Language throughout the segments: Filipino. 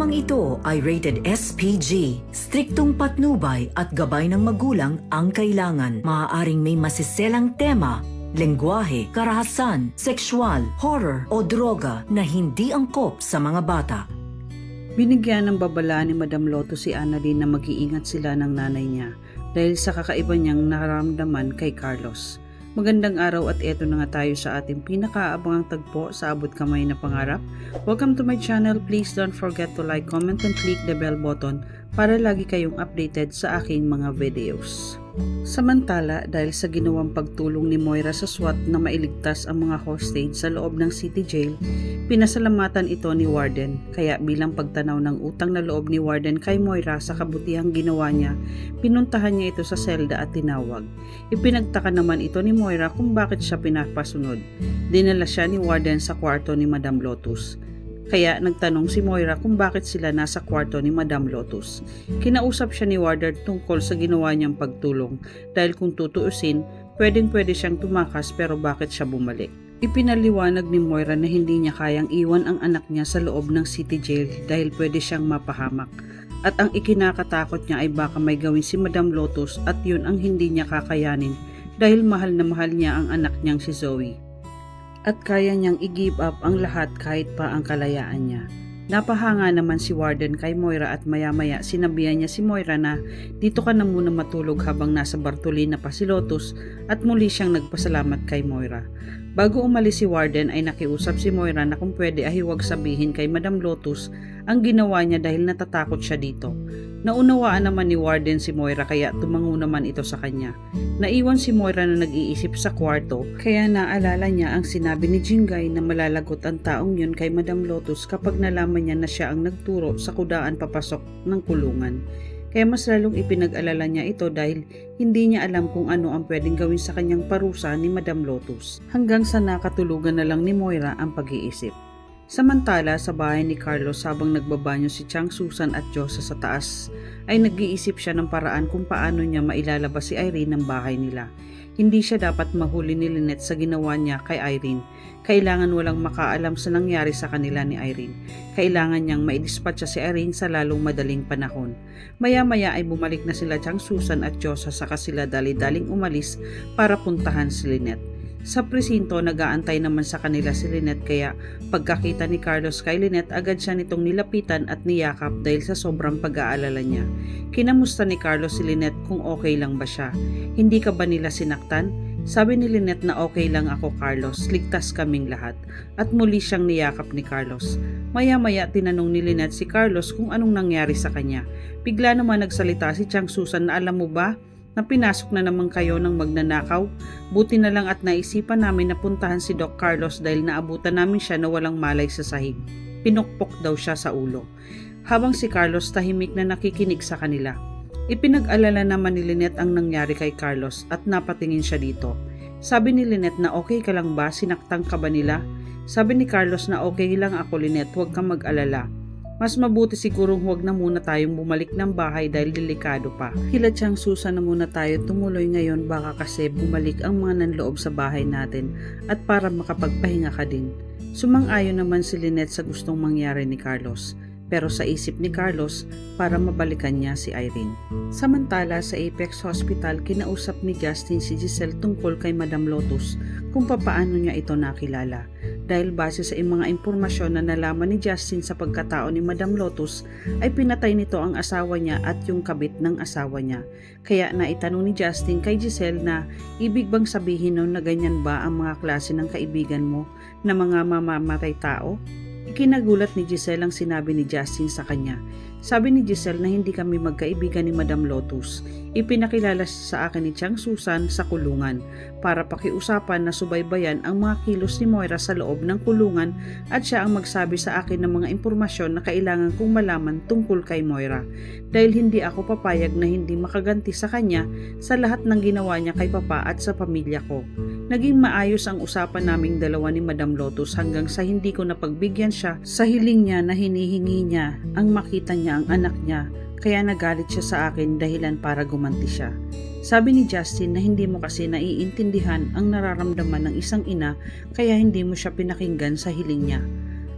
Programang ito ay rated SPG. Striktong patnubay at gabay ng magulang ang kailangan. Maaaring may masiselang tema, lengguwahe, karahasan, sexual, horror o droga na hindi angkop sa mga bata. Binigyan ng babala ni Madam Lotus si Annalyn na mag-iingat sila ng nanay niya dahil sa kakaiba niyang nararamdaman kay Carlos. Magandang araw at eto na nga tayo sa ating pinakaabangang tagpo sa Abot Kamay na Pangarap. Welcome to my channel. Please don't forget to like, comment, and click the bell button para lagi kayong updated sa aking mga videos. Samantala, dahil sa ginawang pagtulong ni Moira sa SWAT na mailigtas ang mga hostage sa loob ng city jail, pinasalamatan ito ni Warden. Kaya bilang pagtanaw ng utang na loob ni Warden kay Moira sa kabutihang ginawa niya, pinuntahan niya ito sa selda at tinawag. Ipinagtaka naman ito ni Moira kung bakit siya pinapasunod. Dinala siya ni Warden sa kwarto ni Madam Lotus. Kaya nagtanong si Moira kung bakit sila nasa kwarto ni Madam Lotus. Kinausap siya ni Warden tungkol sa ginawa niyang pagtulong dahil kung tutuusin, pwedeng-pwede siyang tumakas pero bakit siya bumalik. Ipinaliwanag ni Moira na hindi niya kayang iwan ang anak niya sa loob ng city jail dahil pwede siyang mapahamak. At ang ikinakatakot niya ay baka may gawin si Madam Lotus at yun ang hindi niya kakayanin dahil mahal na mahal niya ang anak niyang si Zoe. At kaya niyang i-give up ang lahat kahit pa ang kalayaan niya. Napahanga naman si Warden kay Moira at maya-maya sinabihan niya si Moira na dito ka na muna matulog habang nasa Bartolina pa si Lotus at muli siyang nagpasalamat kay Moira. Bago umalis si Warden ay nakiusap si Moira na kung pwede ay huwag sabihin kay Madam Lotus ang ginawa niya dahil natatakot siya dito. Naunawaan naman ni Warden si Moira kaya tumango naman ito sa kanya. Naiwan si Moira na nag-iisip sa kwarto kaya naalala niya ang sinabi ni Jingay na malalagot ang taong yun kay Madam Lotus kapag nalaman niya na siya ang nagturo sa kudaan papasok ng kulungan. Kaya mas lalong ipinag-alala niya ito dahil hindi niya alam kung ano ang pwedeng gawin sa kanyang parusa ni Madam Lotus. Hanggang sa nakatulugan na lang ni Moira ang pag-iisip. Samantala sa bahay ni Carlos habang nagbabanyo si Chang, Susan at Josa sa taas ay nag-iisip siya ng paraan kung paano niya mailalabas si Irene ng bahay nila. Hindi siya dapat mahuli ni Lynette sa ginawa niya kay Irene. Kailangan walang makaalam sa nangyari sa kanila ni Irene. Kailangan niyang maidispatcha si Irene sa lalong madaling panahon. Maya-maya ay bumalik na sila Chang, Susan at Josa saka sila dali-daling umalis para puntahan si Lynette. Sa presinto, nag-aantay naman sa kanila si Lynette kaya pagkakita ni Carlos kay Lynette agad siya nitong nilapitan at niyakap dahil sa sobrang pag-aalala niya. Kinamusta ni Carlos si Lynette kung okay lang ba siya. Hindi ka ba nila sinaktan? Sabi ni Lynette na okay lang ako Carlos, ligtas kaming lahat. At muli siyang niyakap ni Carlos. Maya-maya tinanong ni Lynette si Carlos kung anong nangyari sa kanya. Bigla naman nagsalita si Chang Susan na alam mo ba? Na pinasok na naman kayo ng magnanakaw. Buti na lang at naisipan namin na puntahan si Doc Carlos dahil naabutan namin siya na walang malay sa sahig. Pinukpok daw siya sa ulo. Habang si Carlos tahimik na nakikinig sa kanila. Ipinag-alala naman ni Lynette ang nangyari kay Carlos at napatingin siya dito. Sabi ni Lynette na okay ka lang ba? Sinaktan ka ba nila? Sabi ni Carlos na okay lang ako Lynette, huwag kang mag-alala. Mas mabuti sigurong huwag na muna tayong bumalik ng bahay dahil delikado pa. Kila Chang, Susan na muna tayo tumuloy ngayon baka kasi bumalik ang mga nanloob sa bahay natin at para makapagpahinga ka din. Sumang-ayon naman si Lynette sa gustong mangyari ni Carlos. Pero sa isip ni Carlos para mabalikan niya si Irene. Samantala sa Apex Hospital, kinausap ni Justin si Giselle tungkol kay Madam Lotus kung papaano niya ito nakilala. Dahil base sa mga impormasyon na nalaman ni Justin sa pagkatao ni Madam Lotus, ay pinatay nito ang asawa niya at yung kabit ng asawa niya. Kaya naitanong ni Justin kay Giselle na ibig bang sabihin nun na ganyan ba ang mga klase ng kaibigan mo na mga mamamatay tao? Ikinagulat ni Giselle ang sinabi ni Justin sa kanya. Sabi ni Giselle na hindi kami magkaibigan ni Madam Lotus. Ipinakilala sa akin ni Chang Susan sa kulungan para pakiusapan na subaybayan ang mga kilos ni Moira sa loob ng kulungan at siya ang magsabi sa akin ng mga impormasyon na kailangan kong malaman tungkol kay Moira dahil hindi ako papayag na hindi makaganti sa kanya sa lahat ng ginawa niya kay Papa at sa pamilya ko. Naging maayos ang usapan naming dalawa ni Madam Lotus hanggang sa hindi ko napagbigyan siya sa hiling niya na hinihingi niya ang makita niya ang anak niya, kaya nagalit siya sa akin dahilan para gumanti siya. Sabi ni Justin na hindi mo kasi naiintindihan ang nararamdaman ng isang ina kaya hindi mo siya pinakinggan sa hiling niya.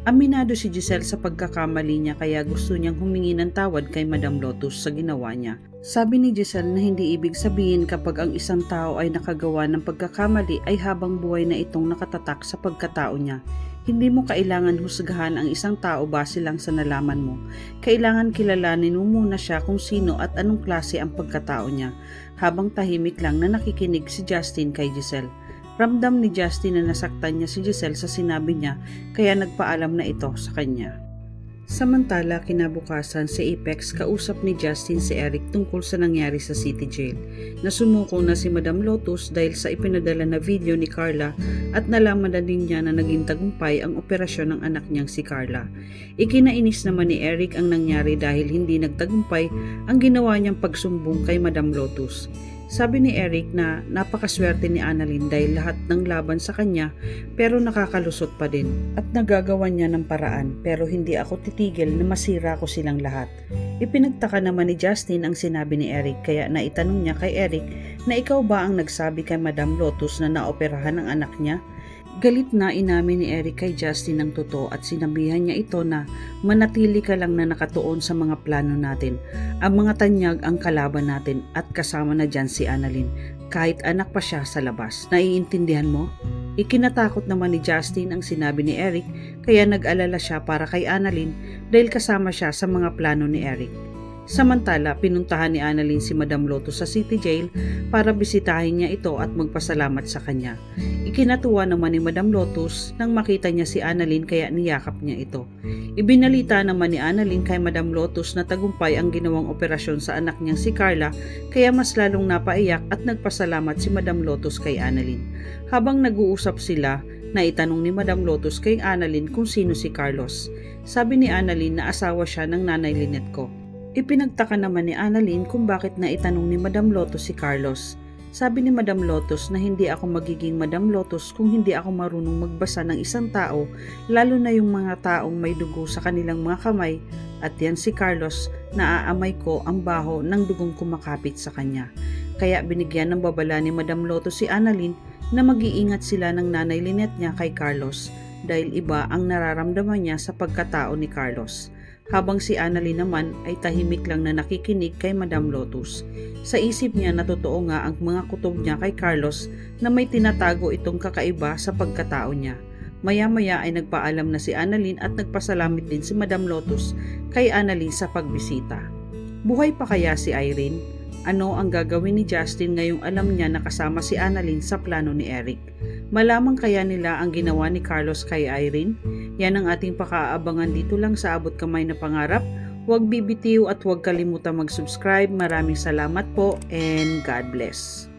Aminado si Giselle sa pagkakamali niya kaya gusto niyang humingi ng tawad kay Madam Lotus sa ginawa niya. Sabi ni Giselle na hindi ibig sabihin kapag ang isang tao ay nakagawa ng pagkakamali ay habang buhay na itong nakatatak sa pagkatao niya. Hindi mo kailangan husgahan ang isang tao base lang sa nalaman mo. Kailangan kilalanin mo muna siya kung sino at anong klase ang pagkatao niya. Habang tahimik lang na nakikinig si Justin kay Giselle. Ramdam ni Justin na nasaktan niya si Giselle sa sinabi niya kaya nagpaalam na ito sa kanya. Samantala, kinabukasan sa Apex, kausap ni Justin si Eric tungkol sa nangyari sa City Jail. Nasumuko na si Madam Lotus dahil sa ipinadala na video ni Carla at nalaman na din niya na naging tagumpay ang operasyon ng anak niyang si Carla. Ikinainis naman ni Eric ang nangyari dahil hindi nagtagumpay ang ginawa niyang pagsumbong kay Madam Lotus. Sabi ni Eric na napakaswerte ni Annalyn dahil lahat ng laban sa kanya pero nakakalusot pa din at nagagawa niya ng paraan pero hindi ako titigil na masira ko silang lahat. Ipinagtaka naman ni Justin ang sinabi ni Eric kaya naitanong niya kay Eric na ikaw ba ang nagsabi kay Madam Lotus na naoperahan ang anak niya? Galit na inamin ni Eric kay Justin ang totoo at sinabihan niya ito na manatili ka lang na nakatuon sa mga plano natin. Ang mga tanyag ang kalaban natin at kasama na dyan si Annalyn. Kahit anak pa siya sa labas. Naiintindihan mo? Ikinatakot naman ni Justin ang sinabi ni Eric kaya nag-alala siya para kay Annalyn dahil kasama siya sa mga plano ni Eric. Samantala, pinuntahan ni Annalyn si Madam Lotus sa City Jail para bisitahin niya ito at magpasalamat sa kanya. Ikinatuwa naman ni Madam Lotus nang makita niya si Annalyn kaya niyakap niya ito. Ibinalita naman ni Annalyn kay Madam Lotus na tagumpay ang ginawang operasyon sa anak niyang si Carla kaya mas lalong napaiyak at nagpasalamat si Madam Lotus kay Annalyn. Habang nag-uusap sila, naitanong ni Madam Lotus kay Annalyn kung sino si Carlos. Sabi ni Annalyn na asawa siya ng nanay Lynette ko. Ipinagtaka naman ni Annalyn kung bakit naitanong ni Madam Lotus si Carlos. Sabi ni Madam Lotus na hindi ako magiging Madam Lotus kung hindi ako marunong magbasa ng isang tao, lalo na yung mga taong may dugo sa kanilang mga kamay, at yan si Carlos, naaamay ko ang baho ng dugong kumakapit sa kanya. Kaya binigyan ng babala ni Madam Lotus si Annalyn na mag-iingat sila ng nanay Lynette niya kay Carlos dahil iba ang nararamdaman niya sa pagkatao ni Carlos. Habang si Annalyn naman ay tahimik lang na nakikinig kay Madam Lotus. Sa isip niya na totoo nga ang mga kutob niya kay Carlos na may tinatago itong kakaiba sa pagkatao niya. Maya-maya ay nagpaalam na si Annalyn at nagpasalamit din si Madam Lotus kay Annalyn sa pagbisita. Buhay pa kaya si Irene? Ano ang gagawin ni Justin ngayong alam niya na kasama si Annalyn sa plano ni Eric? Malamang kaya nila ang ginawa ni Carlos kay Irene? Yan ang ating pakaabangan dito lang sa Abot Kamay na Pangarap. Huwag bibitiw at huwag kalimutan mag-subscribe. Maraming salamat po and God bless.